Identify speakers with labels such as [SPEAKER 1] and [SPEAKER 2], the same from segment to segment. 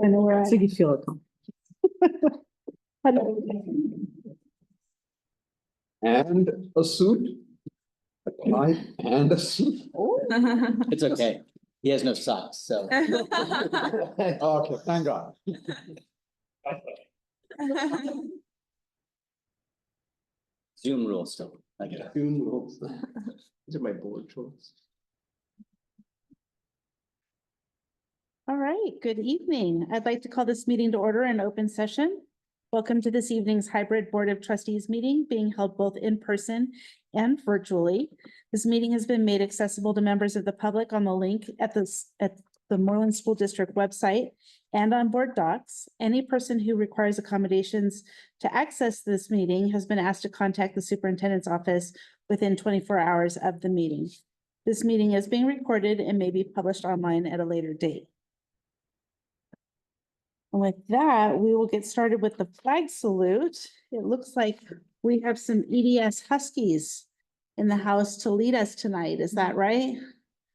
[SPEAKER 1] I know where I.
[SPEAKER 2] So you feel it.
[SPEAKER 3] And a suit. A tie and a suit.
[SPEAKER 4] It's okay. He has no socks, so.
[SPEAKER 3] Okay, thank God.
[SPEAKER 4] Zoom rules still. I get it.
[SPEAKER 3] Zoom rules. These are my board shorts.
[SPEAKER 1] All right, good evening. I'd like to call this meeting to order in open session. Welcome to this evening's hybrid Board of Trustees meeting being held both in person and virtually. This meeting has been made accessible to members of the public on the link at the Moreland School District website and on board docs. Any person who requires accommodations to access this meeting has been asked to contact the superintendent's office within 24 hours of the meeting. This meeting is being recorded and may be published online at a later date. And with that, we will get started with the flag salute. It looks like we have some EDS Huskies in the house to lead us tonight. Is that right?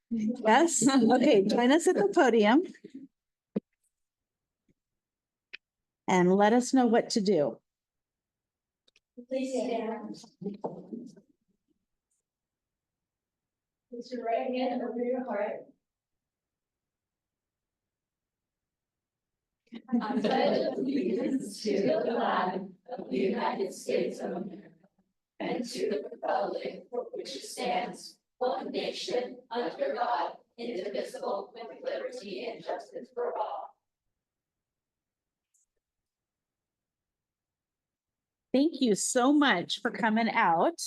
[SPEAKER 1] Yes? Okay, join us at the podium. And let us know what to do.
[SPEAKER 5] Please stand. Put your right hand over your heart. I pledge allegiance to the flag of the United States of America and to the republic for which it stands, one nation, under God, indivisible, with liberty and justice for all.
[SPEAKER 1] Thank you so much for coming out.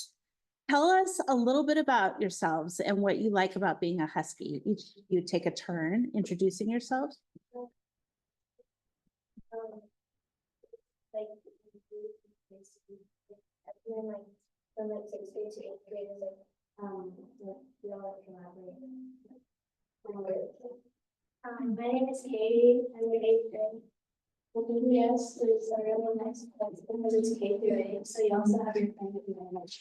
[SPEAKER 1] Tell us a little bit about yourselves and what you like about being a Husky. Each of you take a turn introducing yourselves.
[SPEAKER 5] Like from like 6th grade to 8th grade is we all like collaborate. My name is Katie. I'm in 8th grade. Yes, is a really nice place because it's K through 8, so you also have your friend with you very much.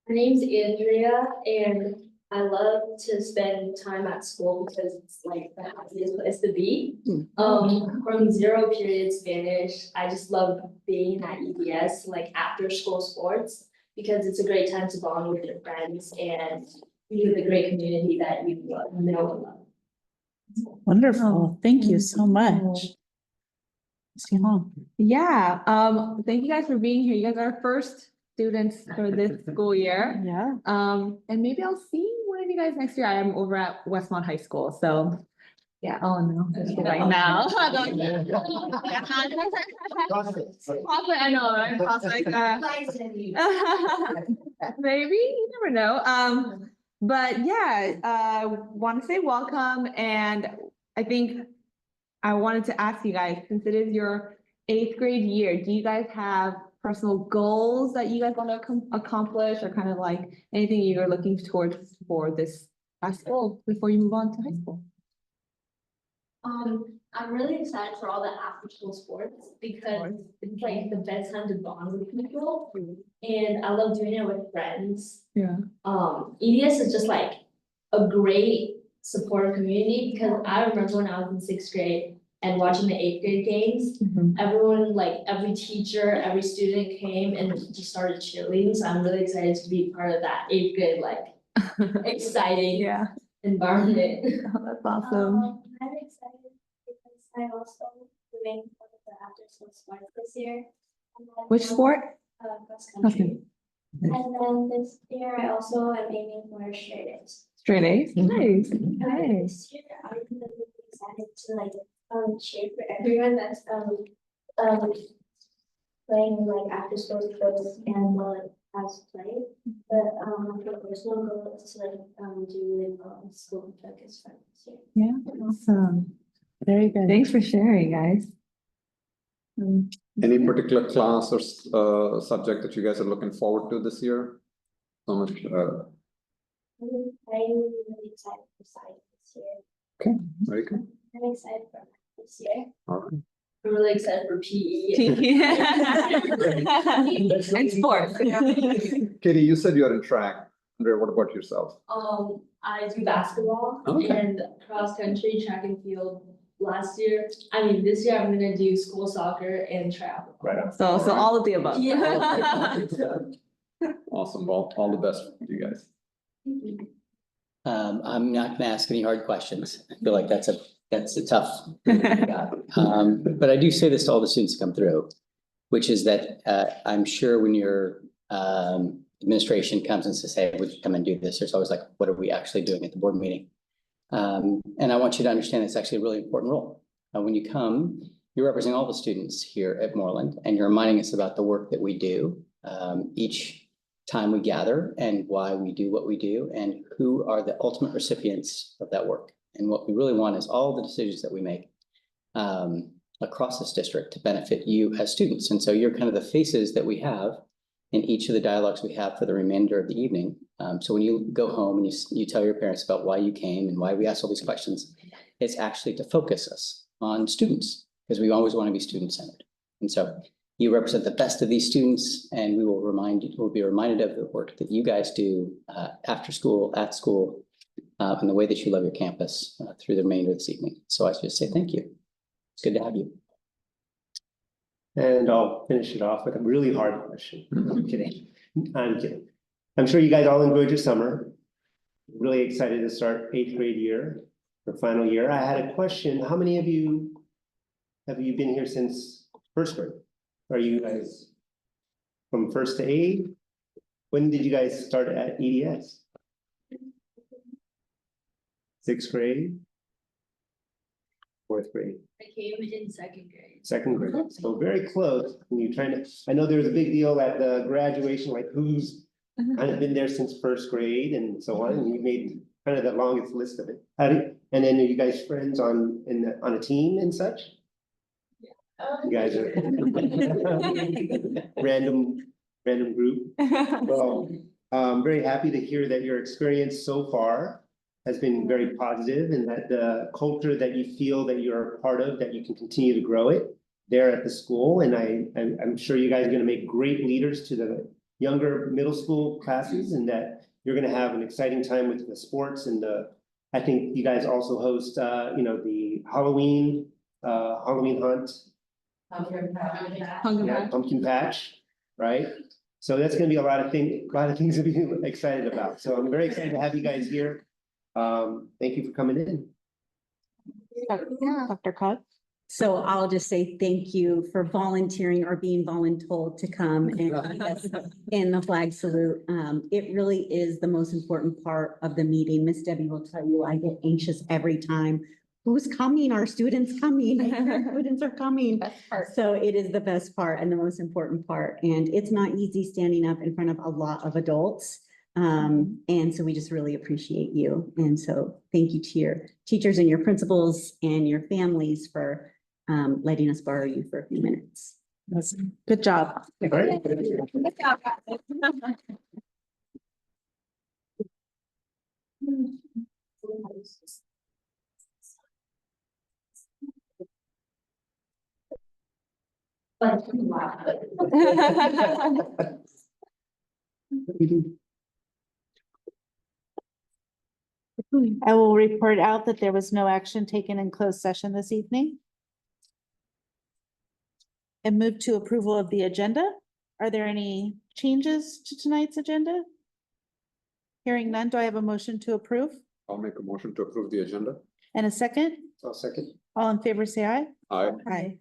[SPEAKER 5] My name's Andrea, and I love to spend time at school because it's like the happiest place to be. From 0 period Spanish, I just love being at EDS, like after school sports, because it's a great time to bond with your friends and be with a great community that you know and love.
[SPEAKER 1] Wonderful. Thank you so much.
[SPEAKER 6] Yeah, thank you guys for being here. You guys are our first students for this school year.
[SPEAKER 1] Yeah.
[SPEAKER 6] And maybe I'll see one of you guys next year. I am over at Westmont High School, so. Yeah, oh no, right now. I know, right? Prospect, maybe, you never know. But yeah, want to say welcome, and I think I wanted to ask you guys, since it is your 8th grade year, do you guys have personal goals that you guys want to accomplish, or kind of like anything you're looking towards for this school before you move on to high school?
[SPEAKER 5] I'm really excited for all the after school sports because it's like the best time to bond with people, and I love doing it with friends.
[SPEAKER 6] Yeah.
[SPEAKER 5] EDS is just like a great supportive community because I remember when I was in 6th grade and watching the 8th grade games, everyone, like every teacher, every student came and just started cheerleading. So I'm really excited to be part of that 8th grade, like exciting environment.
[SPEAKER 6] Oh, that's awesome.
[SPEAKER 5] I'm excited because I also doing one of the after school sports this year.
[SPEAKER 6] Which sport?
[SPEAKER 5] Cross country. And then this year I also am aiming for straight A's.
[SPEAKER 6] Straight A's? Nice.
[SPEAKER 5] This year I'm really excited to like cheer for everyone that's playing like after school sports and has played. But my personal goal is to like do really well in school focus for this year.
[SPEAKER 6] Yeah, awesome.
[SPEAKER 1] Very good.
[SPEAKER 6] Thanks for sharing, guys.
[SPEAKER 3] Any particular class or subject that you guys are looking forward to this year? So much.
[SPEAKER 5] I'm really excited for science this year.
[SPEAKER 3] Okay, very good.
[SPEAKER 5] I'm excited for math this year.
[SPEAKER 3] All right.
[SPEAKER 5] I'm really excited for PE.
[SPEAKER 6] And sports.
[SPEAKER 3] Katie, you said you're in track. Andrea, what about yourself?
[SPEAKER 5] I do basketball
[SPEAKER 3] Okay.
[SPEAKER 5] and cross country, track and field, this year I'm gonna do school soccer and triathlon.
[SPEAKER 2] Right on.
[SPEAKER 6] So all of the above.
[SPEAKER 5] Yeah.
[SPEAKER 3] Awesome. Well, all the best to you guys.
[SPEAKER 4] I'm not gonna ask any hard questions. I feel like that's a tough. But I do say this to all the students who come through, which is that, I'm sure when your, administration comes and says, hey, would you come and do this? There's always like, what are we actually doing at the board meeting? And I want you to understand it's actually a really important role. When you come, you're representing all the students here at Moreland, and you're reminding us about the work that we do, each time we gather, and why we do what we do, and who are the ultimate recipients of that work. And what we really want is all the decisions that we make across this district to benefit you as students. And so you're kind of the faces that we have in each of the dialogues we have for the remainder of the evening. So when you go home and you tell your parents about why you came and why we asked all these questions, it's actually to focus us on students, because we always want to be student-centered. And so you represent the best of these students, and we'll be reminded of the work that you guys do after school, at school, and the way that you love your campus through the remainder of this evening. So I should just say thank you. It's good to have you.
[SPEAKER 2] And I'll finish it off with a really hard question. I'm kidding. I'm kidding. I'm sure you guys all enjoyed your summer. Really excited to start 8th grade year, or final year. I had a question. How many of you have you been here since 1st grade? Are you guys from 1st to 8th? When did you guys start at EDS? 6th grade? 4th grade?
[SPEAKER 5] I came in 2nd grade.
[SPEAKER 2] 2nd grade, so very close. And you're trying to, I know there was a big deal at the graduation, like who's kind of been there since 1st grade and so on, and you made kind of the longest list of it. And then are you guys friends on a team and such? You guys are random group. Well, I'm very happy to hear that your experience so far has been very positive, and that the culture that you feel that you're a part of, that you can continue to grow it there at the school. And I'm sure you guys are gonna make great leaders to the younger middle school classes, and that you're gonna have an exciting time with the sports and I think you guys also host, the Halloween hunt. Yeah, pumpkin patch, right? So that's gonna be a lot of things to be excited about. So I'm very excited to have you guys here. Thank you for coming in.
[SPEAKER 1] Dr. Cox?
[SPEAKER 7] So I'll just say thank you for volunteering or being voluntold to come and lead us in the flag salute. It really is the most important part of the meeting. Miss Debbie will tell you, I get anxious every time. Who's coming? Our students coming? Our students are coming. So it is the best part and the most important part. And it's not easy standing up in front of a lot of adults. And so we just really appreciate you. And so thank you to your teachers and your principals and your families for letting us borrow you for a few minutes.
[SPEAKER 1] Good job.
[SPEAKER 2] All right.
[SPEAKER 1] I will report out that there was no action taken in closed session this evening. And move to approval of the agenda. Are there any changes to tonight's agenda? Hearing none, do I have a motion to approve?
[SPEAKER 3] I'll make a motion to approve the agenda.
[SPEAKER 1] And a second?
[SPEAKER 2] I'll second.
[SPEAKER 1] All in favor, say aye.
[SPEAKER 3] Aye.
[SPEAKER 1] Aye.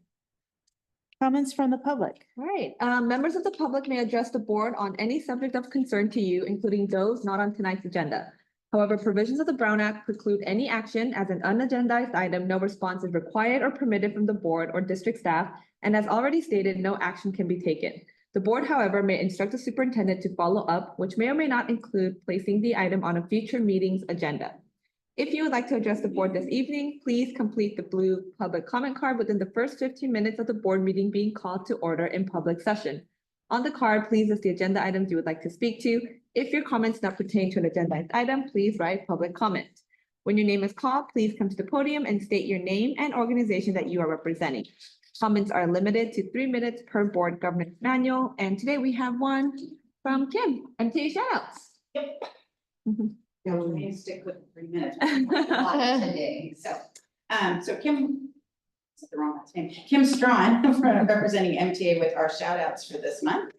[SPEAKER 1] Comments from the public?
[SPEAKER 6] All right, members of the public may address the board on any subject of concern to you, including those not on tonight's agenda. However, provisions of the Brown Act preclude any action as an unagendized item. No response is required or permitted from the board or district staff, and as already stated, no action can be taken. The board, however, may instruct the superintendent to follow up, which may or may not include placing the item on a future meeting's agenda. If you would like to address the board this evening, please complete the blue public comment card within the first 15 minutes of the board meeting being called to order in public session. On the card, please list the agenda items you would like to speak to. If your comments not pertain to an agendized item, please write public comment. When your name is called, please come to the podium and state your name and organization that you are representing. Comments are limited to 3 minutes per board governance manual. And today we have one from Kim, MTA shoutouts.
[SPEAKER 8] I'm gonna stick with 3 minutes. A lot today, so, So Kim, is the wrong last name, Kim Strawn, representing MTA with our shout outs for this month.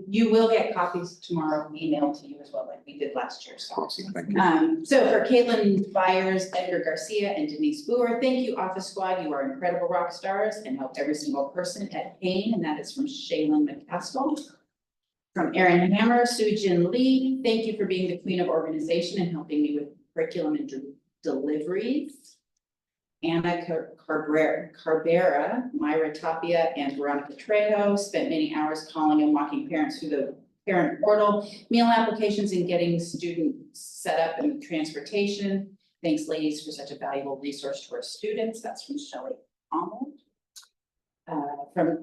[SPEAKER 8] You will get copies tomorrow emailed to you as well, like we did last year, so.
[SPEAKER 3] Awesome, thank you.
[SPEAKER 8] So for Caitlin Byers, Edgar Garcia, and Denise Boer, thank you, Office Squad. You are incredible rock stars and help every single person at Payne, and that is from Shaylin McCaskill. From Erin Hammer, Sue Jin Lee, thank you for being the queen of organization and helping me with curriculum and deliveries. Anna Carbera, Myra Tapia, and Veronica Trejo spent many hours calling and walking parents through the parent portal, meal applications, and getting students set up and transportation. Thanks, ladies, for such a valuable resource to our students. That's from Shelley Arnold. From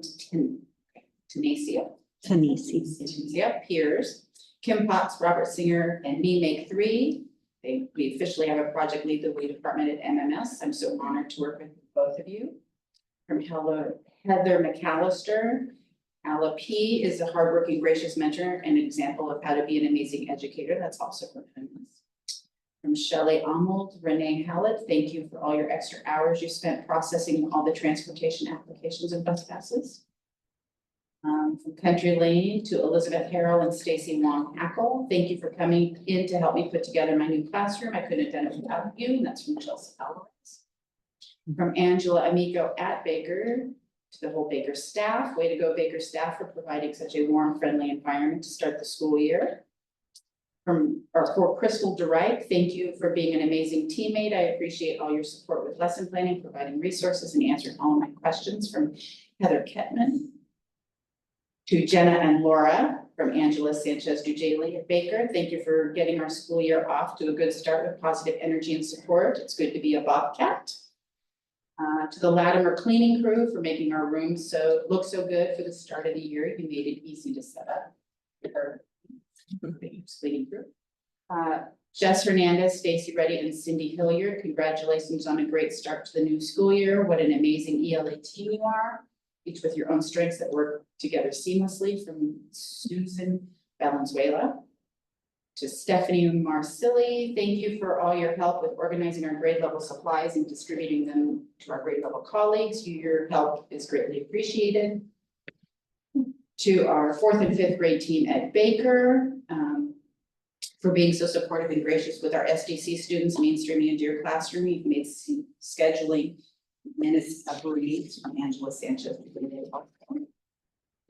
[SPEAKER 8] Tenacia.
[SPEAKER 7] Tanisi.
[SPEAKER 8] Peers, Kim Potts, Robert Singer, and me make 3. We officially have a project lead the way department at MMS. I'm so honored to work with both of you. From Heather McAllister, Ala P is a hardworking, gracious mentor and an example of how to be an amazing educator. That's also from MMS. From Shelley Arnold, Renee Hallett, thank you for all your extra hours you spent processing all the transportation applications and bus passes. From Country Lane to Elizabeth Harrell and Stacy Wong Hackle, thank you for coming in to help me put together my new classroom. I couldn't have done it without you, and that's from Chelsea Alvarez. From Angela Amico at Baker to the whole Baker staff, way to go Baker staff for providing such a warm, friendly environment to start the school year. For Crystal DeWright, thank you for being an amazing teammate. I appreciate all your support with lesson planning, providing resources, and answering all of my questions. From Heather Kettman. To Jenna and Laura from Angela Sanchez Dujali at Baker. Thank you for getting our school year off to a good start with positive energy and support. It's good to be a Bobcat. To the Latimer cleaning crew for making our rooms look so good for the start of the year. You made it easy to set up. Cleaning crew. Jess Hernandez, Stacy Reddy, and Cindy Hilliard, congratulations on a great start to the new school year. What an amazing ELA team you are. Each with your own strengths that work together seamlessly. From Susan Valenzuela to Stephanie Marsili, thank you for all your help with organizing our grade level supplies and distributing them to our grade level colleagues. Your help is greatly appreciated. To our 4th and 5th grade team at Baker, for being so supportive and gracious with our SDC students, mainstreaming into your classroom. You've made scheduling minutes a breeze. From Angela Sanchez.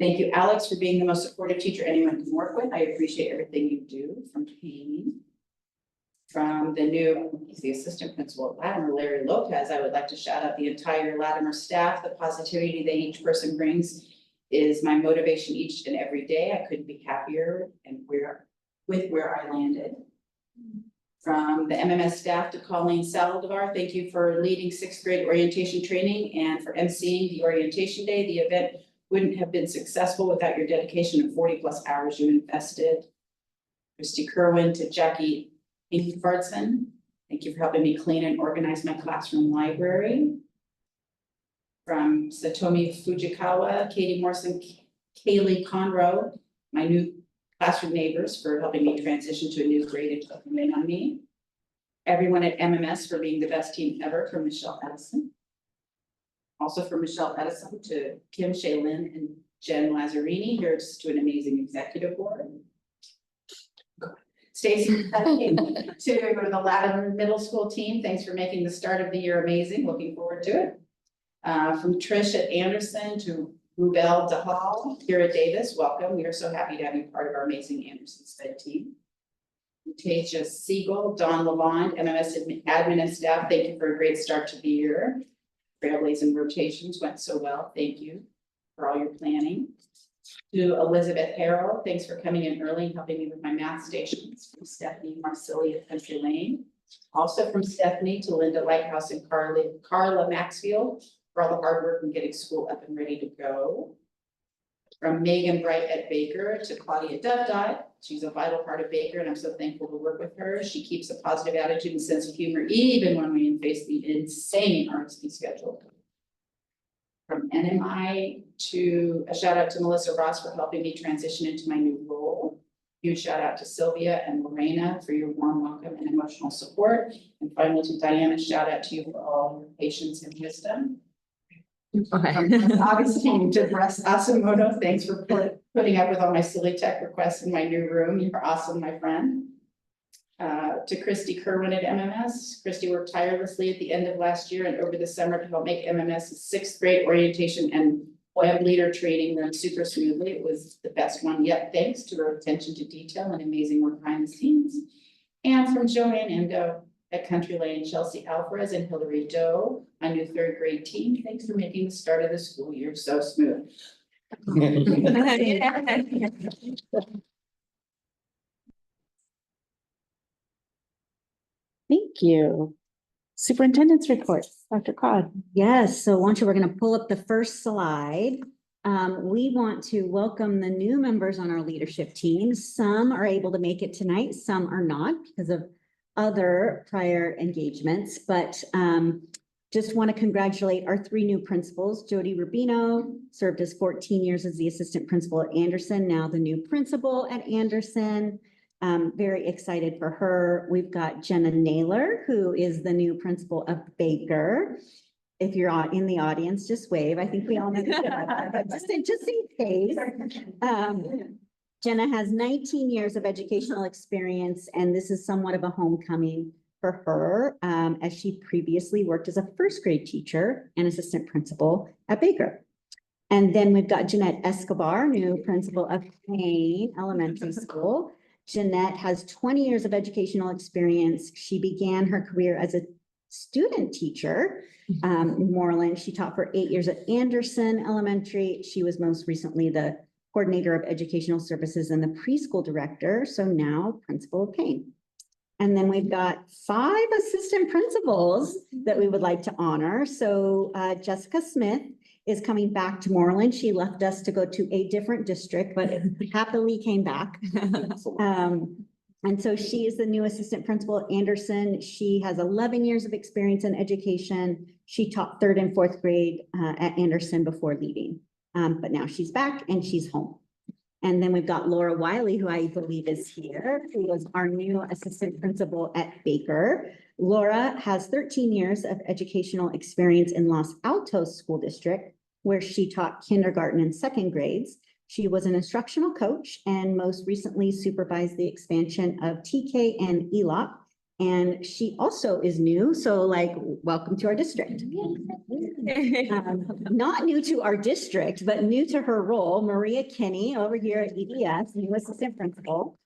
[SPEAKER 8] Thank you, Alex, for being the most supportive teacher anyone can work with. I appreciate everything you do. From Payne. From he's the assistant principal at Latimer, Larry Lopez, I would like to shout out the entire Latimer staff. The positivity that each person brings is my motivation each and every day. I couldn't be happier and where I landed. From the MMS staff to Colleen Saldivar, thank you for leading 6th grade orientation training and for emceeing the orientation day. The event wouldn't have been successful without your dedication of 40+ hours you invested. Christy Kerwin to Jackie Ingvartsen, thank you for helping me clean and organize my classroom library. From Satomi Fujikawa, Katie Morrison, Kaylee Conroe, my new classroom neighbors for helping me transition to a new grade and focusing on me. Everyone at MMS for being the best team ever. From Michelle Edison. Also from Michelle Edison to Kim Shaylin and Jen Lazzarini. Here's to an amazing executive board. Stacy to the Latimer Middle School team. Thanks for making the start of the year amazing. Looking forward to it. From Trish at Anderson to Rubel DeHall, Kira Davis, welcome. We are so happy to have you part of our amazing Anderson SPED team. Tasia Siegel, Dawn Lalonde, MMS admin and staff, thank you for a great start to the year. Trailblaze and rotations went so well. Thank you for all your planning. To Elizabeth Harrell, thanks for coming in early and helping me with my math stations. From Stephanie Marsili at Country Lane. Also from Stephanie to Linda Lighthouse and Carla Maxfield for all the hard work and getting school up and ready to go. From Megan Bright at Baker to Claudia Dovedot. She's a vital part of Baker and I'm so thankful to work with her. She keeps a positive attitude and sense of humor even when we face the insane RSP schedule. From NMI to a shout out to Melissa Ross for helping me transition into my new role. Huge shout out to Sylvia and Lorena for your warm welcome and emotional support. And finally to Diana, shout out to you for all your patience and wisdom. Augustine to Russ Asamoto, thanks for putting up with all my silly tech requests in my new room. You're awesome, my friend. To Christy Kerwin at MMS. Christy worked tirelessly at the end of last year and over the summer to help make MMS's 6th grade orientation and web leader training run super smoothly. It was the best one yet, thanks to her attention to detail and amazing work behind the scenes. And from Joanne Endo at Country Lane, Chelsea Alvarez and Hillary Doe, my new 3rd grade team. Thanks for making the start of the school year so smooth.
[SPEAKER 1] Thank you. Superintendent's report, Dr. Cod.
[SPEAKER 7] Yes, so we're gonna pull up the first slide. We want to welcome the new members on our leadership team. Some are able to make it tonight, some are not because of other prior engagements, but just want to congratulate our 3 new principals. Jody Rubino served as 14 years as the assistant principal at Anderson, now the new principal at Anderson. Very excited for her. We've got Jenna Naylor, who is the new principal of Baker. If you're in the audience, just wave. I think we all know that, but just in case. Jenna has 19 years of educational experience, and this is somewhat of a homecoming for her, as she previously worked as a 1st grade teacher and assistant principal at Baker. And then we've got Jeanette Escobar, new principal of Payne Elementary School. Jeanette has 20 years of educational experience. She began her career as a student teacher in Moreland. She taught for 8 years at Anderson Elementary. She was most recently the coordinator of educational services and the preschool director, so now principal of Payne. And then we've got 5 assistant principals that we would like to honor. So Jessica Smith is coming back to Moreland. She left us to go to a different district, but happily came back. And so she is the new assistant principal at Anderson. She has 11 years of experience in education. She taught 3rd and 4th grade at Anderson before leaving. But now she's back and she's home. And then we've got Laura Wiley, who I believe is here, who was our new assistant principal at Baker. Laura has 13 years of educational experience in Los Altos School District, where she taught kindergarten and 2nd grades. She was an instructional coach and most recently supervised the expansion of TK and ELOP. And she also is new, so welcome to our district. Not new to our district, but new to her role, Maria Kinney over here at EDS, new assistant principal.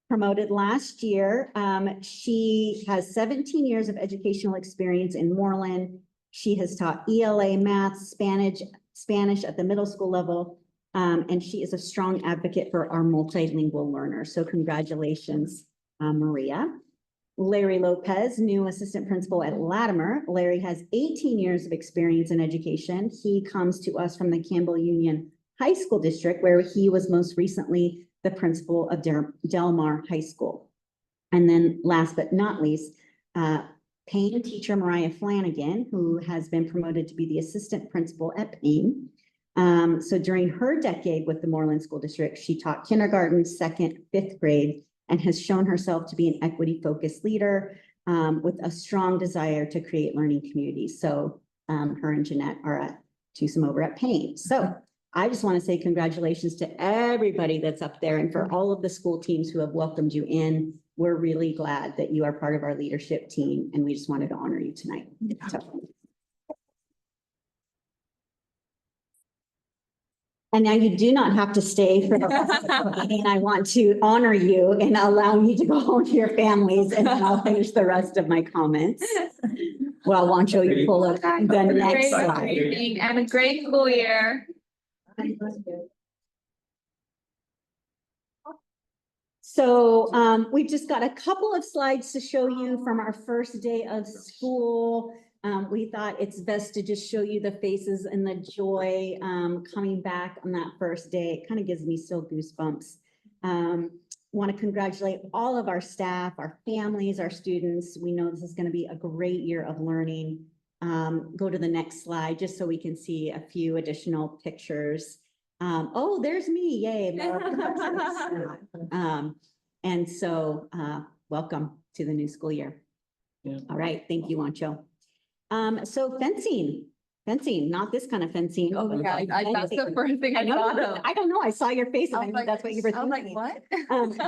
[SPEAKER 7] Promoted last year. She has 17 years of educational experience in Moreland. She has taught ELA, math, Spanish at the middle school level. And she is a strong advocate for our multilingual learners. So congratulations, Maria. Larry Lopez, new assistant principal at Latimer. Larry has 18 years of experience in education. He comes to us from the Campbell Union High School District, where he was most recently the principal of Del Mar High School. And then last but not least, Payne teacher Mariah Flanagan, who has been promoted to be the assistant principal at Payne. So during her decade with the Moreland School District, she taught kindergarten, 2nd, 5th grade, and has shown herself to be an equity-focused leader with a strong desire to create learning communities. So her and Jeanette are at Twosome over at Payne. So I just want to say congratulations to everybody that's up there and for all of the school teams who have welcomed you in. We're really glad that you are part of our leadership team, and we just wanted to honor you tonight. So. And now you do not have to stay for the rest of the meeting. I want to honor you and allow you to go home to your families, and then I'll finish the rest of my comments. Well, Wancho, you pull up the next slide.
[SPEAKER 6] And a great school year.
[SPEAKER 7] So we've just got a couple of slides to show you from our first day of school. We thought it's best to just show you the faces and the joy coming back on that first day. It kind of gives me still goosebumps. Want to congratulate all of our staff, our families, our students. We know this is going to be a great year of learning. Go to the next slide just so we can see a few additional pictures. Oh, there's me, yay. And so, welcome to the new school year.
[SPEAKER 4] Yeah.
[SPEAKER 7] All right, thank you, Wancho. So fencing, not this kind of fencing.
[SPEAKER 6] Oh my God, that's the
[SPEAKER 7] Fencing.
[SPEAKER 6] first thing I
[SPEAKER 7] know,
[SPEAKER 6] thought of.
[SPEAKER 7] I don't know, I saw your face and
[SPEAKER 6] I
[SPEAKER 7] I
[SPEAKER 6] was
[SPEAKER 7] knew
[SPEAKER 6] like,
[SPEAKER 7] that's what you were
[SPEAKER 6] I was like,
[SPEAKER 7] thinking.
[SPEAKER 6] what?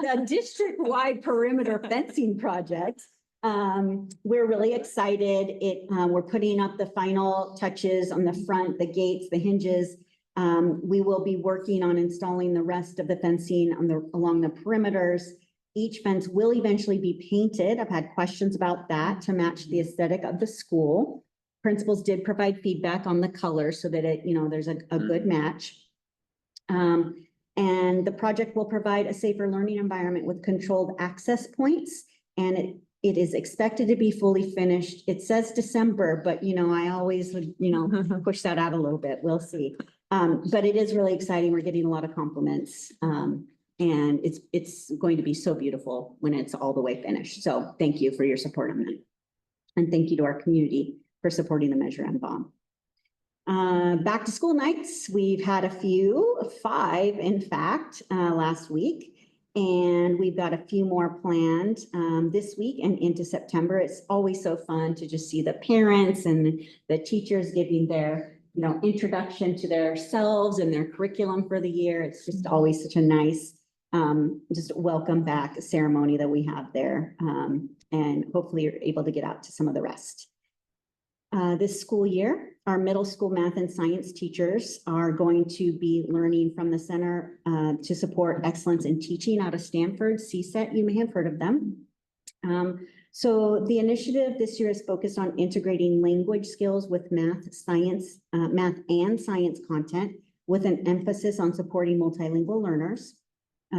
[SPEAKER 7] The district-wide perimeter fencing project. We're really excited. We're putting up the final touches on the front, the gates, the hinges. We will be working on installing the rest of the fencing along the perimeters. Each fence will eventually be painted. I've had questions about that to match the aesthetic of the school. Principals did provide feedback on the color so that there's a good match. And the project will provide a safer learning environment with controlled access points. And it is expected to be fully finished. It says December, but I always would, push that out a little bit. We'll see. But it is really exciting. We're getting a lot of compliments. And it's going to be so beautiful when it's all the way finished. So thank you for your support on that. And thank you to our community for supporting the Measure M Bond. Back to school nights, we've had a 5 in fact, last week. And we've got a few more planned this week and into September. It's always so fun to just see the parents and the teachers giving their introduction to themselves and their curriculum for the year. It's just always such a nice just welcome back ceremony that we have there. And hopefully you're able to get out to some of the rest. This school year, our middle school math and science teachers are going to be learning from the Center to Support Excellence in Teaching out of Stanford, CSET. You may have heard of them. So the initiative this year is focused on integrating language skills with math and science content with an emphasis on supporting multilingual learners.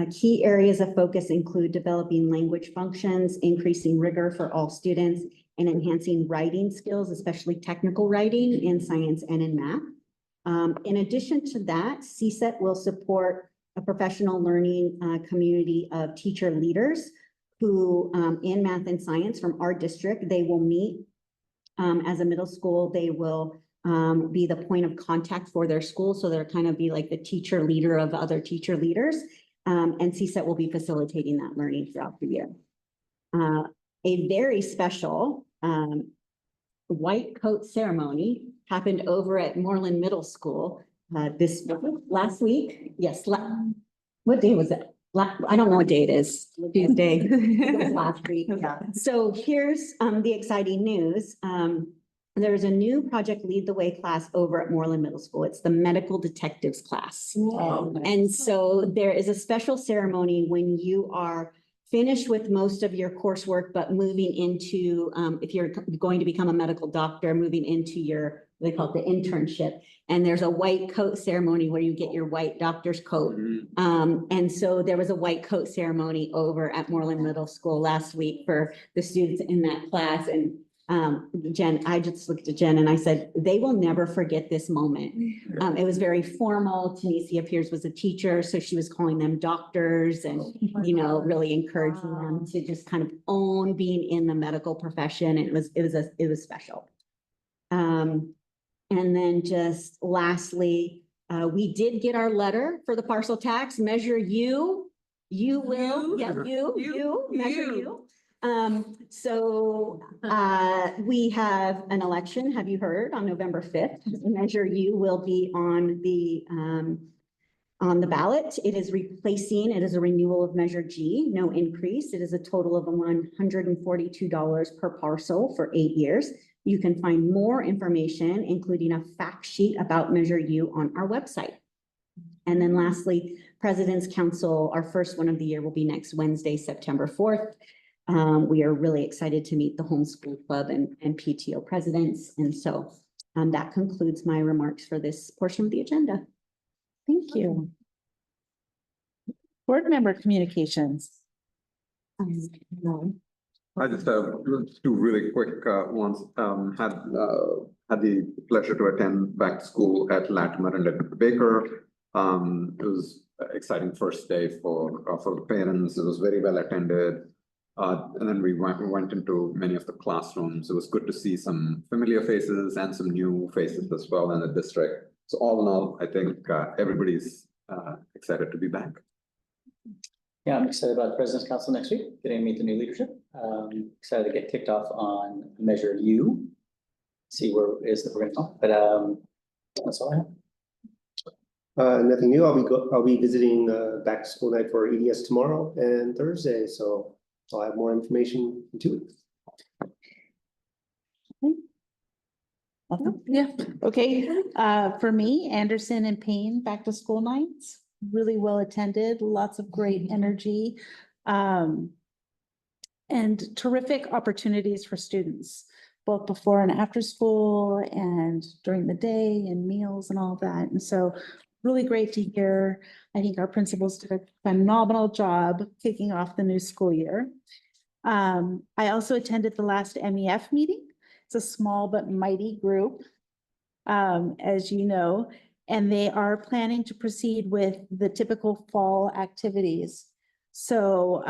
[SPEAKER 7] Key areas of focus include developing language functions, increasing rigor for all students, and enhancing writing skills, especially technical writing in science and in math. In addition to that, CSET will support a professional learning community of teacher leaders who in math and science from our district, they will meet as a middle school. They will be the point of contact for their school. So they're kind of be like the teacher leader of other teacher leaders. And CSET will be facilitating that learning throughout the year. A very special white coat ceremony happened over at Moreland Middle School this last week. Yes, what day was it? I don't know what day it is. Tuesday. It was last week.
[SPEAKER 6] Yeah.
[SPEAKER 7] So here's the exciting news. There's a new Project Lead the Way class over at Moreland Middle School. It's the medical detectives class. And so there is a special ceremony when you are finished with most of your coursework, but moving into, if you're going to become a medical doctor, moving into your, they call it the internship. And there's a white coat ceremony where you get your white doctor's coat. And so there was a white coat ceremony over at Moreland Middle School last week for the students in that class. And Jen, I just looked at Jen and I said, they will never forget this moment. It was very formal. Tanisha Pierce was a teacher, so she was calling them doctors and, really encouraging them to just kind of own being in the medical profession. It was special. And then just lastly, we did get our letter for the parcel tax. Measure you will, measure you. So we have an election, have you heard, on November 5th. Measure U will be on the ballot. It is a renewal of Measure G, no increase. It is a total of $142 per parcel for 8 years. You can find more information, including a fact sheet about Measure U on our website. And then lastly, President's Council, our first one of the year, will be next Wednesday, September 4th. We are really excited to meet the homeschool club and PTO presidents. And so that concludes my remarks for this portion of the agenda.
[SPEAKER 1] Thank you. Board member communications.
[SPEAKER 3] I just have two really quick ones. Had the pleasure to attend back to school at Latimer and at Baker. It was an exciting first day for the parents. It was very well attended. And then we went into many of the classrooms. It was good to see some familiar faces and some new faces as well in the district. So all in all, I think everybody's excited to be back.
[SPEAKER 4] Yeah, I'm excited about the President's Council next week, getting to meet the new leadership. Excited to get kicked off on Measure U. See where it is that we're gonna go, but that's all I have.
[SPEAKER 2] Nothing new. I'll be visiting back to school night for EDS tomorrow and Thursday, so I'll have more information in 2 weeks.
[SPEAKER 1] Yeah, okay. For me, Anderson and Payne back to school nights, really well attended, lots of great energy. And terrific opportunities for students, both before and after school and during the day and meals and all that. And so really great to hear. I think our principals did a phenomenal job kicking off the new school year. I also attended the last MEF meeting. It's a small but mighty group, as you know, and they are planning to proceed with the typical fall activities. So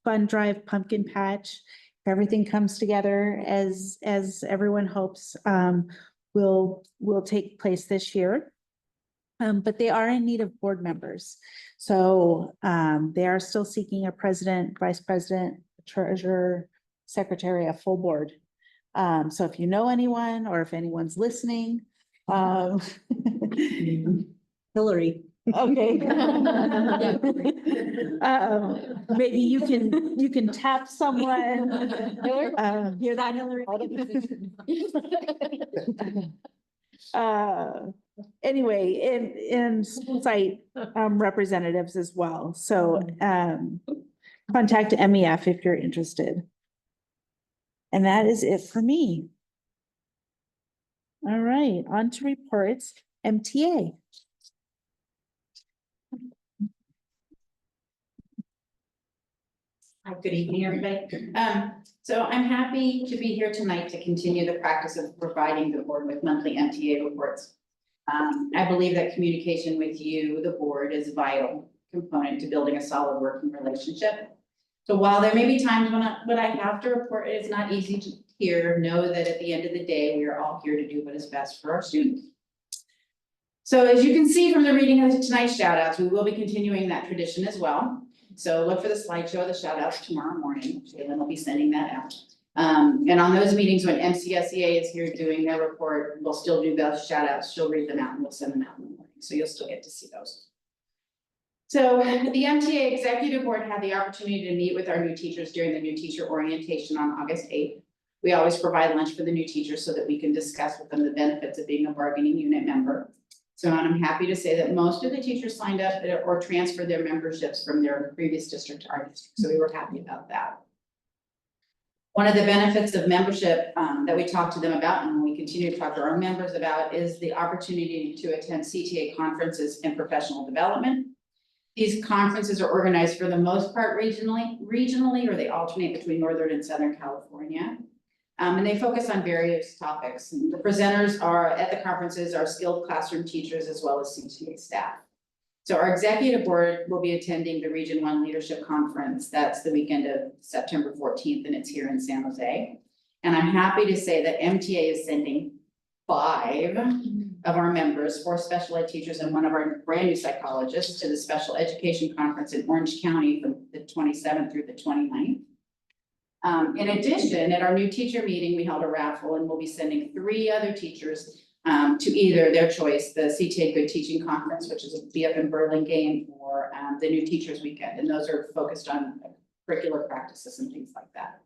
[SPEAKER 1] fund drive, pumpkin patch, if everything comes together as everyone hopes, will take place this year. But they are in need of board members. So they are still seeking a president, vice president, treasurer, secretary, a full board. So if you know anyone or if anyone's listening,
[SPEAKER 7] Hillary.
[SPEAKER 1] okay. Maybe you can tap someone.
[SPEAKER 7] Hear that, Hillary?
[SPEAKER 1] Anyway, and school site representatives as well. So contact MEF if you're interested. And that is it for me. All right, on to reports, MTA.
[SPEAKER 8] Hi, good evening, everybody. So I'm happy to be here tonight to continue the practice of providing the board with monthly MTA reports. I believe that communication with you, the board, is a vital component to building a solid working relationship. So while there may be times when I have to report, it is not easy to hear, know that at the end of the day, we are all here to do what is best for our students. So as you can see from the reading of tonight's shout outs, we will be continuing that tradition as well. So look for the slideshow of the shout outs tomorrow morning. Jalen will be sending that out. And on those meetings when MCSEA is here doing their report, we'll still do those shout outs. She'll read them out and we'll send them out in the morning. So you'll still get to see those. So the MTA Executive Board had the opportunity to meet with our new teachers during the new teacher orientation on August 8th. We always provide lunch for the new teachers so that we can discuss with them the benefits of being a bargaining unit member. So I'm happy to say that most of the teachers signed up or transferred their memberships from their previous district to our district. So we were happy about that. One of the benefits of membership that we talked to them about and we continue to talk to our members about is the opportunity to attend CTA conferences in professional development. These conferences are organized for the most part regionally, or they alternate between Northern and Southern California. And they focus on various topics. And the presenters are at the conferences are skilled classroom teachers as well as CTA staff. So our executive board will be attending the Region 1 Leadership Conference. That's the weekend of September 14th, and it's here in San Jose. And I'm happy to say that MTA is sending 5 of our members, 4 special ed teachers and 1 of our brand new psychologists to the Special Education Conference in Orange County from the 27th through the 29th. In addition, at our new teacher meeting, we held a raffle and we'll be sending 3 other teachers to either their choice, the CTA Good Teaching Conference, which is be up in Burlingame, or the New Teachers Weekend. And those are focused on curricular practices and things like that.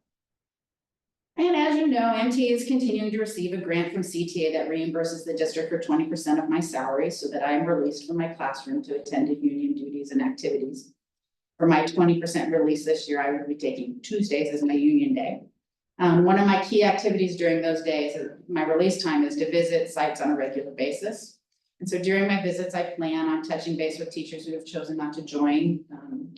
[SPEAKER 8] And as you know, MTA is continuing to receive a grant from CTA that reimburses the district for 20% of my salary so that I am released from my classroom to attend to union duties and activities. For my 20% release this year, I will be taking Tuesdays as my union day. One of my key activities during those days, my release time, is to visit sites on a regular basis. And so during my visits, I plan on touching base with teachers who have chosen not to join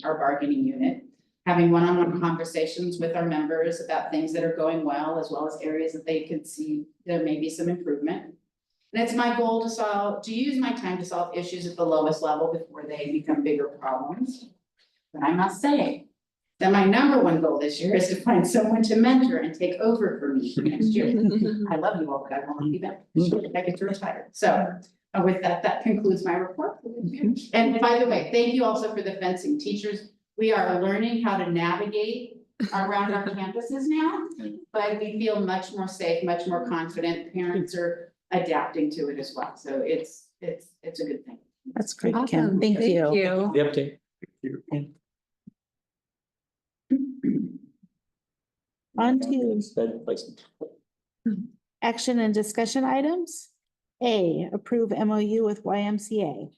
[SPEAKER 8] our bargaining unit, having one-on-one conversations with our members about things that are going well, as well as areas that they can see there may be some improvement. And it's my goal to use my time to solve issues at the lowest level before they become bigger problems. But I must say that my #1 goal this year is to find someone to mentor and take over for me next year. I love you all, but I won't be back. I get to retire. So With that, that concludes my report. And by the way, thank you also for the fencing teachers. We are learning how to navigate around our campuses now, but we feel much more safe, much more confident. Parents are adapting to it as well. So it's a good thing.
[SPEAKER 1] That's great, Kim.
[SPEAKER 6] Awesome.
[SPEAKER 1] Thank you.
[SPEAKER 4] The update.
[SPEAKER 1] On to
[SPEAKER 4] Bed placement.
[SPEAKER 1] action and discussion items. A, approve MOU with YMCA.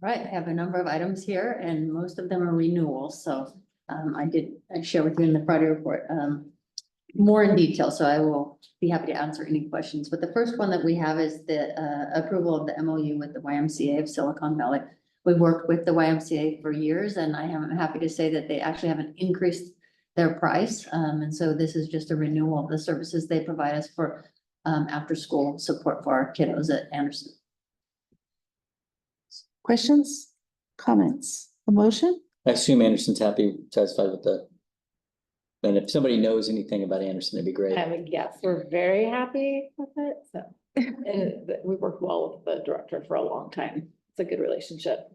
[SPEAKER 7] Right, I have a number of items here and most of them are renewals, so I share with you in the Friday report more in detail, so I will be happy to answer any questions. But the first one that we have is the approval of the MOU with the YMCA of Silicon Valley. We worked with the YMCA for years and I am happy to say that they actually haven't increased their price. And so this is just a renewal of the services they provide us for after school support for our kiddos at Anderson.
[SPEAKER 1] Questions, comments, a motion?
[SPEAKER 4] I assume Anderson's happy, satisfied with the. And if somebody knows anything about Anderson, it'd be great.
[SPEAKER 9] Yes, we're very happy with it, so, and we worked well with the director for a long time. It's a good relationship.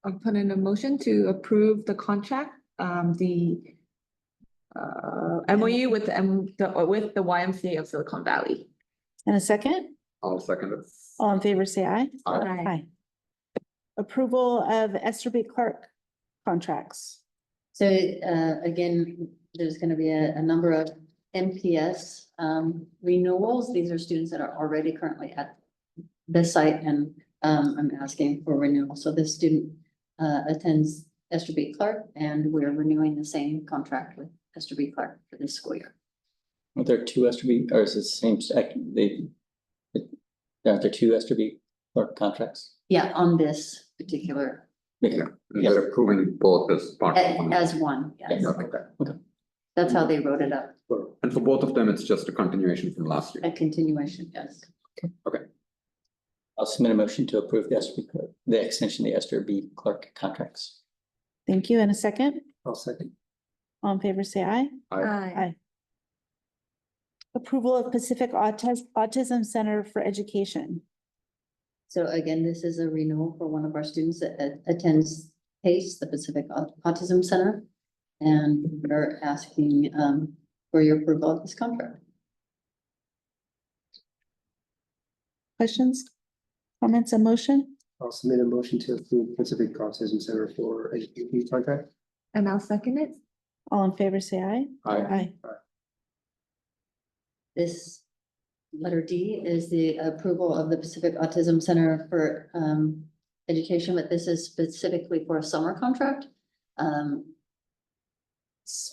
[SPEAKER 6] I'll put in a motion to approve the contract, the MOU with the YMCA of Silicon Valley.
[SPEAKER 1] And a second?
[SPEAKER 3] I'll second it.
[SPEAKER 1] All in favor, say aye.
[SPEAKER 6] Aye.
[SPEAKER 1] Approval of Esther B. Clark contracts.
[SPEAKER 7] So again, there's gonna be a number of MPS renewals. These are students that are already currently at the site and I'm asking for renewal. So this student attends Esther B. Clark and we're renewing the same contract with Esther B. Clark for this school year.
[SPEAKER 4] Are there two Esther B, or is it the same, aren't there two Esther B Clark contracts?
[SPEAKER 7] Yeah, on this particular,
[SPEAKER 3] Yeah, they're approving both as part of one.
[SPEAKER 7] as one, yes.
[SPEAKER 3] Okay.
[SPEAKER 7] That's how they wrote it up,
[SPEAKER 3] And for both of them, it's just a continuation from last year.
[SPEAKER 7] a continuation, yes.
[SPEAKER 4] I'll submit a motion to approve the extension of the Esther B Clark contracts.
[SPEAKER 1] Thank you. And a second?
[SPEAKER 2] I'll second.
[SPEAKER 1] All in favor, say aye.
[SPEAKER 6] Aye.
[SPEAKER 1] Approval of Pacific Autism Center for Education.
[SPEAKER 7] So again, this is a renewal for one of our students that attends PACE, the Pacific Autism Center. And we're asking for your approval of this contract.
[SPEAKER 1] Questions? Comments, a motion?
[SPEAKER 2] I'll submit a motion to approve Pacific Autism Center for Education contract.
[SPEAKER 6] And I'll second it.
[SPEAKER 1] All in favor, say aye.
[SPEAKER 3] Aye.
[SPEAKER 7] This letter D is the approval of the Pacific Autism Center for education, but this is specifically for a summer contract.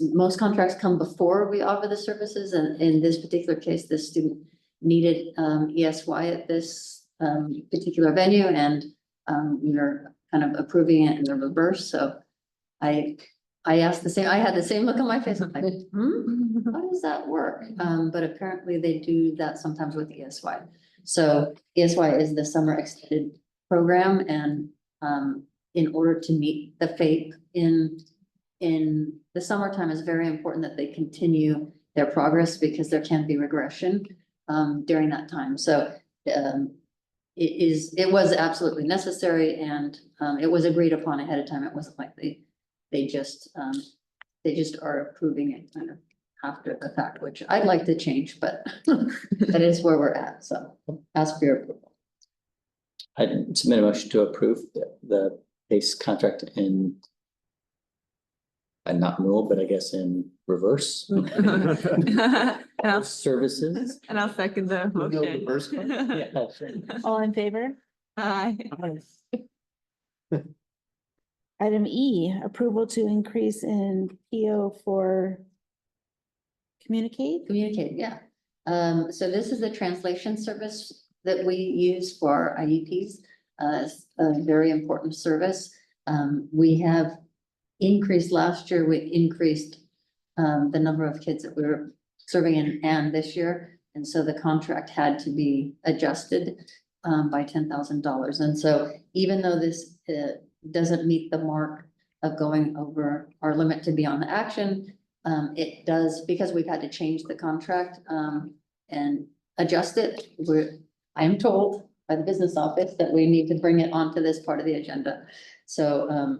[SPEAKER 7] Most contracts come before we offer the services, and in this particular case, this student needed ESY at this particular venue, and we are kind of approving it in the reverse. So I asked the same, I had the same look on my face. I'm like, how does that work? But apparently they do that sometimes with ESY. So ESY is the summer extended program, and in order to meet the FAPE in the summertime, is very important that they continue their progress because there can be regression during that time. So it was absolutely necessary, and it was agreed upon ahead of time. It wasn't like they just are approving it kind of after the fact, which I'd like to change, but that is where we're at. So ask for your approval.
[SPEAKER 4] I submit a motion to approve the PACE contract in. And not renewal, but I guess in reverse.
[SPEAKER 6] And I'll
[SPEAKER 4] Services.
[SPEAKER 6] second the motion.
[SPEAKER 2] reverse one?
[SPEAKER 4] Yeah, sure.
[SPEAKER 1] All in favor?
[SPEAKER 6] Aye.
[SPEAKER 1] Item E, approval to increase in PO for communicate.
[SPEAKER 7] Communicate, yeah. So this is a translation service that we use for IEPs. It's a very important service. We have increased last year, we increased the number of kids that we were serving in and this year. And so the contract had to be adjusted by $10,000. And so even though this doesn't meet the mark of going over our limit to be on the action, it does, because we've had to change the contract and
[SPEAKER 10] adjust it. I am told by the business office that we need to bring it onto this part of the agenda. So,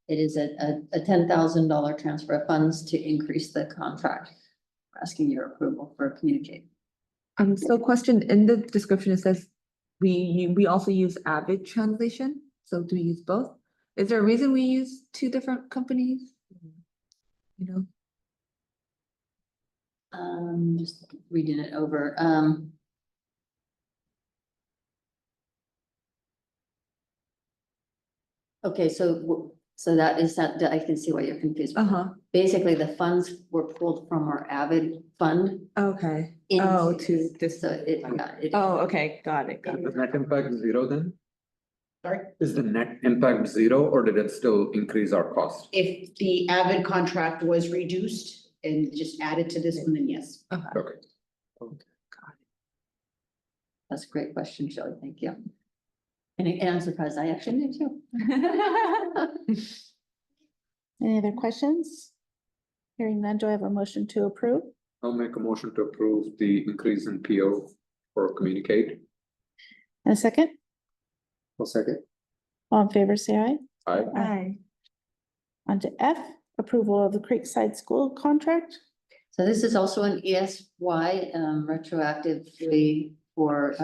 [SPEAKER 10] it is a $10,000 transfer of funds to increase the contract. We're asking your approval for communicate.
[SPEAKER 6] So question, in the description, it says we also use Avid translation, so do we use both? Is there a reason we use two different companies? You know,
[SPEAKER 10] Just reading it over, okay, so that is that, I can see why you're confused. Basically, the funds were pulled from our Avid fund.
[SPEAKER 6] okay.
[SPEAKER 10] into
[SPEAKER 6] Oh, to this,
[SPEAKER 10] So it, yeah, it.
[SPEAKER 6] oh, okay, got it, got
[SPEAKER 3] Is
[SPEAKER 6] it.
[SPEAKER 3] the net impact zero then?
[SPEAKER 11] Sorry?
[SPEAKER 3] Is the net impact zero or did it still increase our cost?
[SPEAKER 11] If the Avid contract was reduced and just added to this one, then yes.
[SPEAKER 3] Okay.
[SPEAKER 10] That's a great question, Shelley, thank you. And I'm surprised I actually knew too.
[SPEAKER 1] Any other questions? Hearing none, do I have a motion to approve?
[SPEAKER 3] I'll make a motion to approve the increase in PO for communicate.
[SPEAKER 1] And a second?
[SPEAKER 2] I'll second.
[SPEAKER 1] All in favor, say aye.
[SPEAKER 3] Aye.
[SPEAKER 6] Aye.
[SPEAKER 1] On to F, approval of the Creekside School contract.
[SPEAKER 10] So this is also an ESY, retroactively for,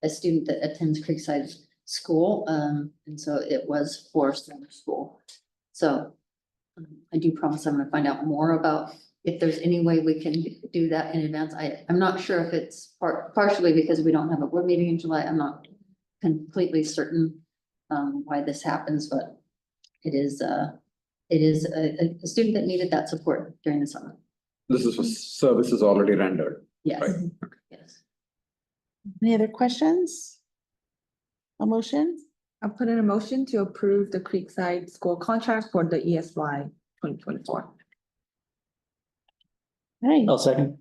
[SPEAKER 10] a student that attends Creekside School, and so it was for summer school. So I do promise I'm gonna find out more about if there's any way we can do that in advance. I'm not sure if it's partially because we don't have a board meeting in July. I'm not completely certain why this happens, but it is a student that needed that support during the summer.
[SPEAKER 3] This is for services already rendered.
[SPEAKER 10] Yes,
[SPEAKER 3] Right.
[SPEAKER 10] yes.
[SPEAKER 1] Any other questions? A motion?
[SPEAKER 6] I'll put in a motion to approve the Creekside School contract for the ESY 2024.
[SPEAKER 1] All right,
[SPEAKER 4] I'll second.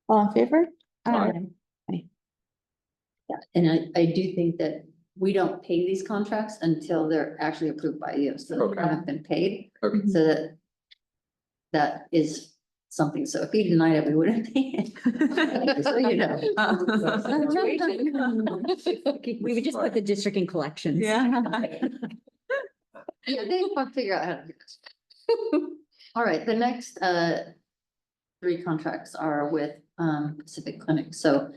[SPEAKER 1] all in favor?
[SPEAKER 3] Aye.
[SPEAKER 10] Yeah, and I do think that we don't pay these contracts until they're actually approved by you, so
[SPEAKER 3] Okay.
[SPEAKER 10] they haven't been paid.
[SPEAKER 3] Okay.
[SPEAKER 10] So that is something, so if you denied it, we wouldn't pay it. So you know.
[SPEAKER 7] We would just put the district in collections.
[SPEAKER 6] Yeah.
[SPEAKER 10] Yeah, they want to figure out how to do this. All right, the next three contracts are with Pacific Clinic. So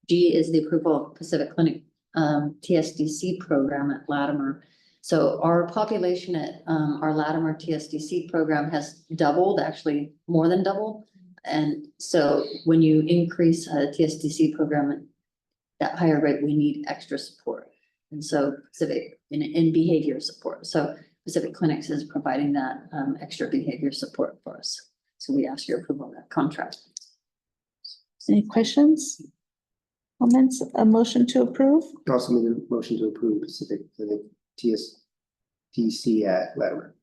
[SPEAKER 10] G is the approval of Pacific Clinic TSDC program at Latimer. So our population at our Latimer TSDC program has doubled, actually more than doubled. And so when you increase a TSDC program at that higher rate, we need extra support. And so Pacific in behavior support. So Pacific Clinics is providing that extra behavior support for us. So we ask your approval of that contract.
[SPEAKER 1] Any questions? Comments, a motion to approve?
[SPEAKER 2] Also made a motion to approve Pacific Clinic TSDC at Latimer.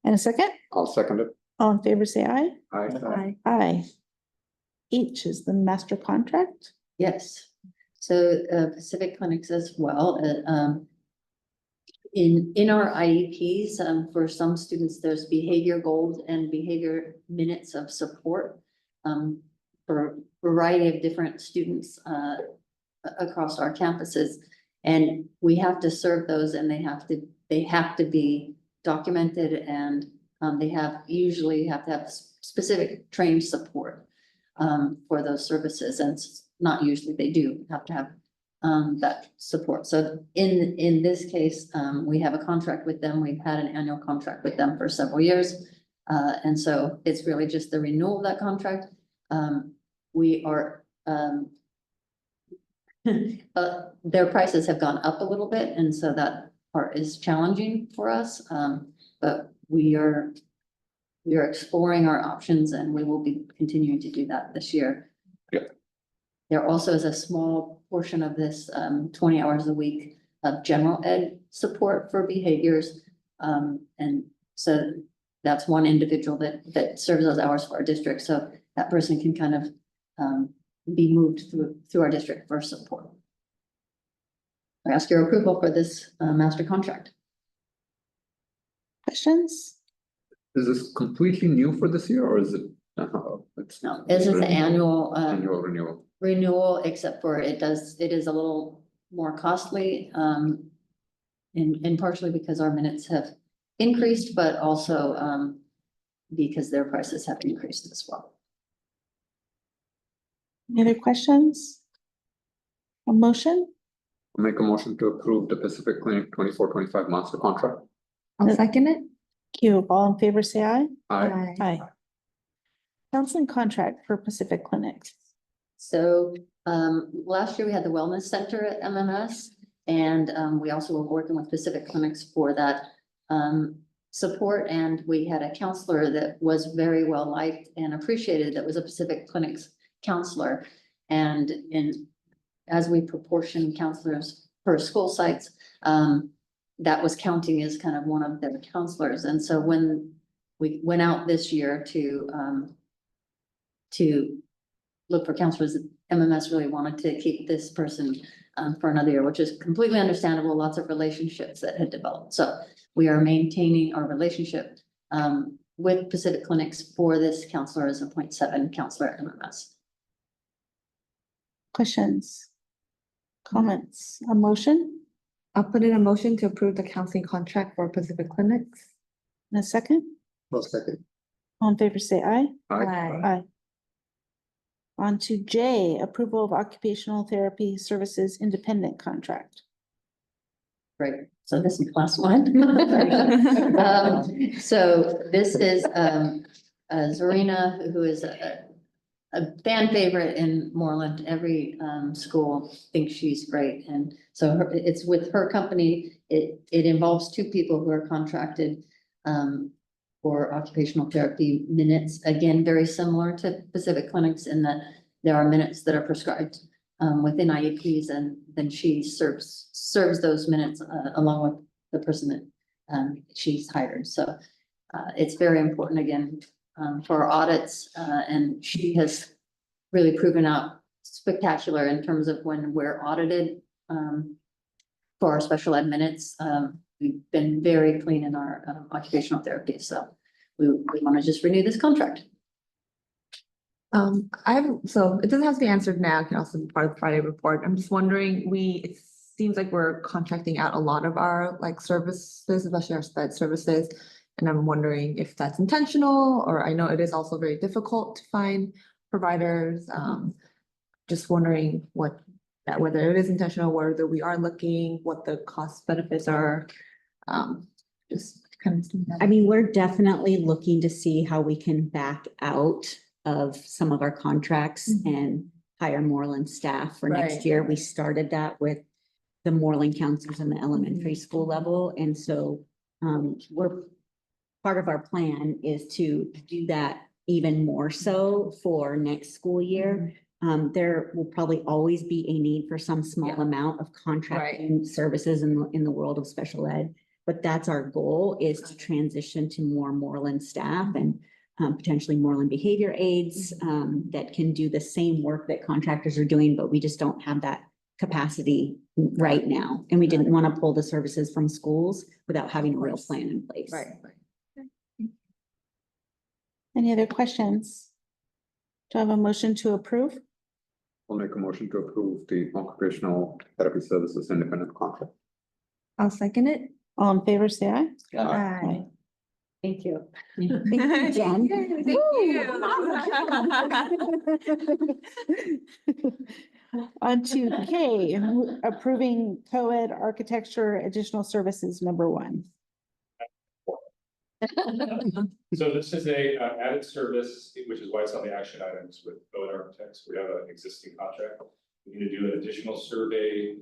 [SPEAKER 1] And a second?
[SPEAKER 3] I'll second it.
[SPEAKER 1] All in favor, say aye.
[SPEAKER 3] Aye.
[SPEAKER 1] Aye. H is the master contract.
[SPEAKER 10] Yes, so Pacific Clinics as well, in our IEPs, for some students, there's behavior goals and behavior minutes of support. For a variety of different students across our campuses. And we have to serve those and they have to be documented and they usually have to have specific trained support for those services, and not usually, they do have to have that support. So in this case, we have a contract with them. We've had an annual contract with them for several years. And so it's really just the renewal of that contract. We are their prices have gone up a little bit, and so that part is challenging for us. But we are exploring our options and we will be continuing to do that this year.
[SPEAKER 3] Yeah.
[SPEAKER 10] There also is a small portion of this 20 hours a week of general ed support for behaviors. And so that's one individual that serves those hours for our district. So that person can kind of be moved through our district for support. I ask your approval for this master contract.
[SPEAKER 1] Questions?
[SPEAKER 3] Is this completely new for this year or is it? It's
[SPEAKER 10] No, this is the annual
[SPEAKER 3] annual renewal.
[SPEAKER 10] renewal, except for it is a little more costly. And partially because our minutes have increased, but also because their prices have increased as well.
[SPEAKER 1] Any other questions? A motion?
[SPEAKER 3] I'll make a motion to approve the Pacific Clinic 24-25 master contract.
[SPEAKER 6] I'll second it.
[SPEAKER 1] Thank you. All in favor, say aye.
[SPEAKER 3] Aye.
[SPEAKER 1] Aye. Counseling contract for Pacific Clinics.
[SPEAKER 10] So last year we had the wellness center at MMS, and we also were working with Pacific Clinics for that support. And we had a counselor that was very well liked and appreciated, that was a Pacific Clinics counselor. And as we proportion counselors per school sites, that was counting as kind of one of their counselors. And so when we went out this year to look for counselors, MMS really wanted to keep this person for another year, which is completely understandable. Lots of relationships that had developed. So we are maintaining our relationship with Pacific Clinics for this counselor as a 0.7 counselor at MMS.
[SPEAKER 1] Questions? Comments? A motion?
[SPEAKER 6] I'll put in a motion to approve the counseling contract for Pacific Clinics.
[SPEAKER 1] And a second?
[SPEAKER 2] Well, second.
[SPEAKER 1] All in favor, say aye.
[SPEAKER 3] Aye.
[SPEAKER 1] Aye. On to J, approval of occupational therapy services independent contract.
[SPEAKER 10] Great. So this is class one. So this is Zarina, who is a fan favorite in Moreland. Every school thinks she's great. And so it's with her company. It involves two people who are contracted for occupational therapy minutes. Again, very similar to Pacific Clinics in that there are minutes that are prescribed within IEPs, and then she serves those minutes along with the person that she's hired. So it's very important, again, for our audits, and she has really proven out spectacular in terms of when we're audited for our special ed minutes. We've been very clean in our occupational therapy, so we want to just renew this contract.
[SPEAKER 6] So it doesn't have to be answered now, it can also be part of the Friday report. I'm just wondering, it seems like we're contracting out a lot of our like services, especially our sped services. And I'm wondering if that's intentional, or I know it is also very difficult to find providers. Just wondering whether it is intentional, whether we are looking, what the cost benefits are. Just kind of.
[SPEAKER 7] I mean, we're definitely looking to see how we can back out of some of our contracts and hire Moreland staff for next
[SPEAKER 6] Right.
[SPEAKER 7] year. We started that with the Moreland counselors in the elementary school level. And so part of our plan is to do that even more so for next school year. There will probably always be a need for some small amount of contracting services in the world of special ed. But that's our goal, is to transition to more Moreland staff and potentially Moreland behavior aides that can do the same work that contractors are doing, but we just don't have that capacity right now. And we didn't want to pull the services from schools without having a real plan in place.
[SPEAKER 6] Right.
[SPEAKER 1] Any other questions? Do I have a motion to approve?
[SPEAKER 3] I'll make a motion to approve the occupational therapy services independent contract.
[SPEAKER 6] I'll second it.
[SPEAKER 1] All in favor, say aye.
[SPEAKER 6] Aye.
[SPEAKER 10] Thank you.
[SPEAKER 7] Thank you, Jen.
[SPEAKER 6] Thank
[SPEAKER 1] On to K, approving co-ed architecture additional services number 1.
[SPEAKER 12] So this is a added service, which is why it's on the action items with Bowen Architects. We have an existing contract. We need to do an additional survey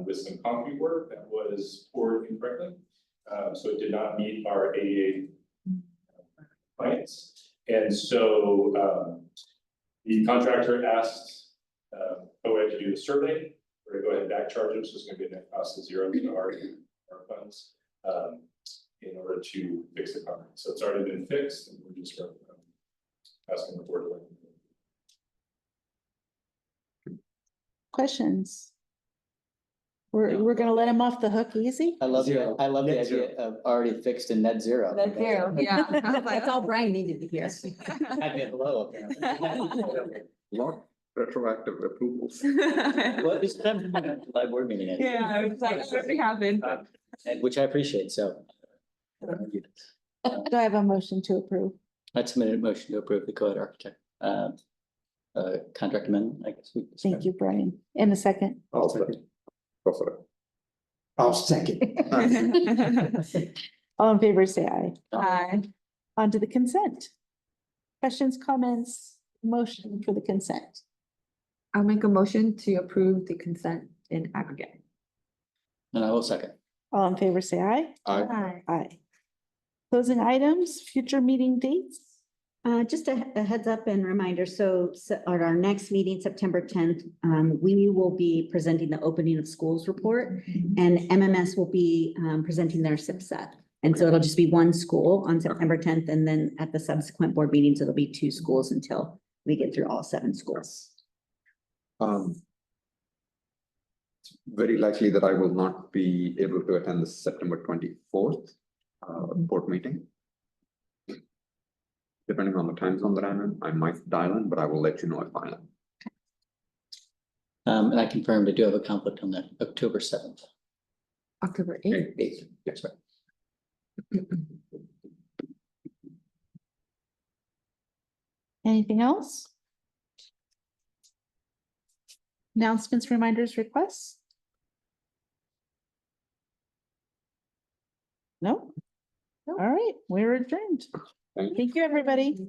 [SPEAKER 12] with some concrete work that was poured incorrectly. So it did not meet our ADA clients. And so the contractor asked COED to do the survey. We're gonna go ahead and back charge them, so it's gonna be a net cost of zero to our funds in order to fix the concrete. So it's already been fixed, and we're just asking the board to let them
[SPEAKER 1] Questions? We're gonna let him off the hook easy?
[SPEAKER 4] I love
[SPEAKER 2] Zero.
[SPEAKER 4] the
[SPEAKER 2] Net
[SPEAKER 4] idea
[SPEAKER 2] zero.
[SPEAKER 4] of already fixed and net zero.
[SPEAKER 6] Net zero, yeah.
[SPEAKER 7] That's all Brian needed to hear.
[SPEAKER 4] Had me at hello.
[SPEAKER 3] Lot retroactive approvals.
[SPEAKER 4] Well, this time, live board meeting.
[SPEAKER 6] Yeah, it's like, it already happened.
[SPEAKER 4] Which I appreciate, so.
[SPEAKER 1] Do I have a motion to approve?
[SPEAKER 4] I'd submit a motion to approve the co-ed architect, contract amendment, I guess.
[SPEAKER 1] Thank you, Brian. In a second.
[SPEAKER 3] I'll second. Go for it.
[SPEAKER 2] I'll second.
[SPEAKER 1] All in favor, say aye.
[SPEAKER 6] Aye.
[SPEAKER 1] On to the consent. Questions, comments, motion for the consent.
[SPEAKER 6] I'll make a motion to approve the consent in aggregate.
[SPEAKER 4] And I will second.
[SPEAKER 1] All in favor, say aye.
[SPEAKER 3] Aye.
[SPEAKER 1] Aye. Closing items, future meeting dates.
[SPEAKER 7] Just a heads up and reminder, so at our next meeting, September 10th, we will be presenting the opening of schools report, and MMS will be presenting their SIPSET. And so it'll just be one school on September 10th, and then at the subsequent board meetings, it'll be 2 schools until we get through all 7 schools.
[SPEAKER 3] It's very likely that I will not be able to attend the September 24th board meeting. Depending on the time zone that I'm in, I might dial in, but I will let you know if I am.
[SPEAKER 4] And I confirmed I do have a conflict on that October 7th.
[SPEAKER 6] October 8th.
[SPEAKER 4] Yes, right.
[SPEAKER 1] Anything else? Announcements, reminders, requests? No? All right, we're adjourned.
[SPEAKER 3] Thank you.
[SPEAKER 1] Thank you, everybody.